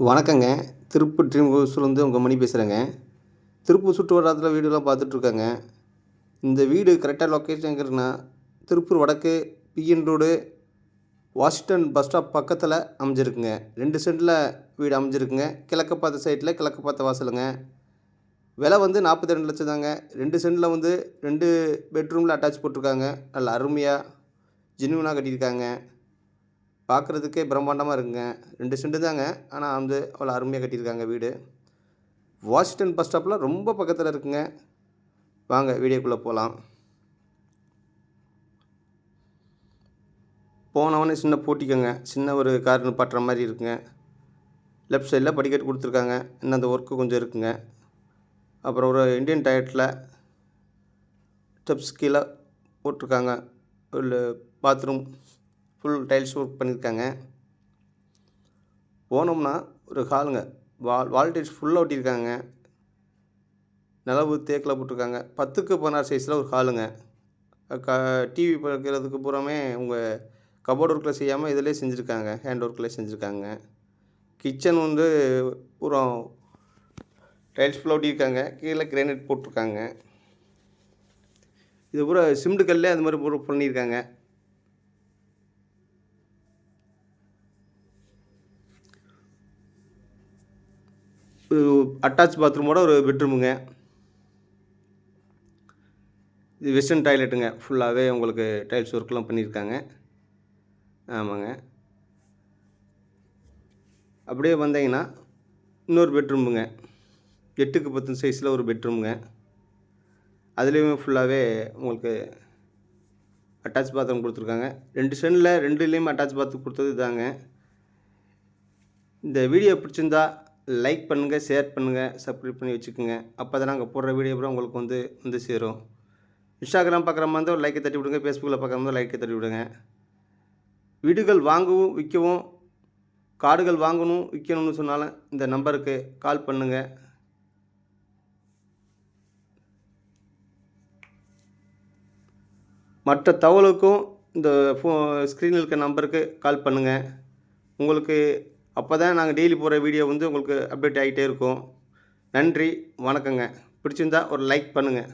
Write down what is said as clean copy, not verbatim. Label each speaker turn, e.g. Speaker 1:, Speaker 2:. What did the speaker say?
Speaker 1: வணக்கங்க. திருப்பூர் ட்ரீம்ஹவுஸ்லேருந்து உங்கள் மணி பேசுகிறேங்க. திருப்பூர் சுற்று வட்டாரத்தில் வீடுலாம் பார்த்துட்ருக்கேங்க. இந்த வீடு கரெக்டாக லொக்கேஷன் எங்கே இருக்குன்னா, திருப்பூர் வடக்கு PN road Washington bus stop பக்கத்தில் அமைஞ்சிருக்குங்க. 2 சென்டில் வீடு அமைஞ்சிருக்குங்க. கிழக்க பார்த்த சைட்டில் கிழக்க பார்த்த வாசலுங்க. விலை வந்து 42 லட்சம் தாங்க. 2 சென்டில் வந்து 2 பெட்ரூமில் அட்டாச் போட்டிருக்காங்க. நல்லா அருமையாக ஜென்யூனாக கட்டியிருக்காங்க. பார்க்குறதுக்கே பிரம்மாண்டமாக இருக்குங்க. 2 சென்ட் தாங்க. ஆனால் வந்து அவ்வளோ அருமையாக கட்டியிருக்காங்க வீடு. வாஷிங்டன் பஸ் ஸ்டாப்பில் ரொம்ப பக்கத்தில் இருக்குங்க. வாங்க வீடியோக்குள்ளே போகலாம். போனவொடனே சின்ன போட்டிக்கோங்க. சின்ன ஒரு கார் நிப்பாட்டுற மாதிரி இருக்குங்க. லெஃப்ட் சைடில் படிக்கட்டு கொடுத்துருக்காங்க. இன்னும் அந்த ஒர்க்கு கொஞ்சம் இருக்குங்க. அப்புறம் ஒரு இண்டியன் டாய்லெட்டில் ஸ்டெப்ஸ் கீழே போட்டிருக்காங்க. ஒரு பாத்ரூம் ஃபுல் டைல்ஸ் ஒர்க் பண்ணியிருக்காங்க. போனோம்னா ஒரு ஹாலுங்க. வால் டைல்ஸ் ஃபுல்லாக ஒட்டியிருக்காங்க. நிலவு தேக்கில் போட்டிருக்காங்க. 10க்கு 16 சைஸில் ஒரு ஹாலுங்க. டிவி பார்க்குறதுக்கு பூராமே உங்கள் கபோர்ட் ஒர்க்கில் செய்யாமல் இதிலே செஞ்சுருக்காங்க. ஹேண்ட் ஒர்க்கில் செஞ்சுருக்காங்க. கிச்சன் வந்து பூரா டைல்ஸ் ஃபுல்லாக ஒட்டியிருக்காங்க. கீழே கிரானைட் போட்டிருக்காங்க. இது பூரா சிமெண்ட் கல்லே அது மாதிரி பூரா பண்ணியிருக்காங்க. அட்டாச் பாத்ரூமோட ஒரு பெட்ரூமுங்க. இது வெஸ்டர்ன் டாய்லெட்டுங்க. ஃபுல்லாகவே உங்களுக்கு டைல்ஸ் ஒர்க்லாம் பண்ணியிருக்காங்க. ஆமாங்க. அப்படியே வந்தீங்கன்னா இன்னொரு பெட்ரூமுங்க. 8க்கு 10 சைஸில் ஒரு பெட்ரூமுங்க. அதுலேயுமே ஃபுல்லாகவே உங்களுக்கு அட்டாச் பாத்ரூம் கொடுத்துருக்காங்க. 2 சென்டில் 2லேயுமே அட்டாச் பாத்ரூம் கொடுத்தது தாங்க. இந்த வீடியோ பிடிச்சிருந்தா லைக் பண்ணுங்கள், ஷேர் பண்ணுங்கள், சப்ஸ்கிரைப் பண்ணி வச்சுக்கோங்க. அப்போ தான் நாங்கள் போடுற வீடியோ பூரா உங்களுக்கு வந்து சேரும். இன்ஸ்டாகிராம் பார்க்குற மாதிரி இருந்தால் ஒரு லைக்கை தட்டி விடுங்க. ஃபேஸ்புக்கில் பார்க்குற மாதிரி லைக்கை தட்டி விடுங்க. வீடுகள் வாங்கவும் விற்கவும், காடுகள் வாங்கணும் விற்கணும்னு சொன்னாலும் இந்த நம்பருக்கு கால் பண்ணுங்கள். மற்ற தகவலுக்கும் இந்த ஸ்க்ரீனில் இருக்க நம்பருக்கு கால் பண்ணுங்கள். உங்களுக்கு அப்போ தான் நாங்கள் டெய்லி போடுற வீடியோ வந்து உங்களுக்கு அப்டேட் ஆகிட்டே இருக்கும். நன்றி, வணக்கங்க. பிடிச்சிருந்தா ஒரு லைக் பண்ணுங்கள்.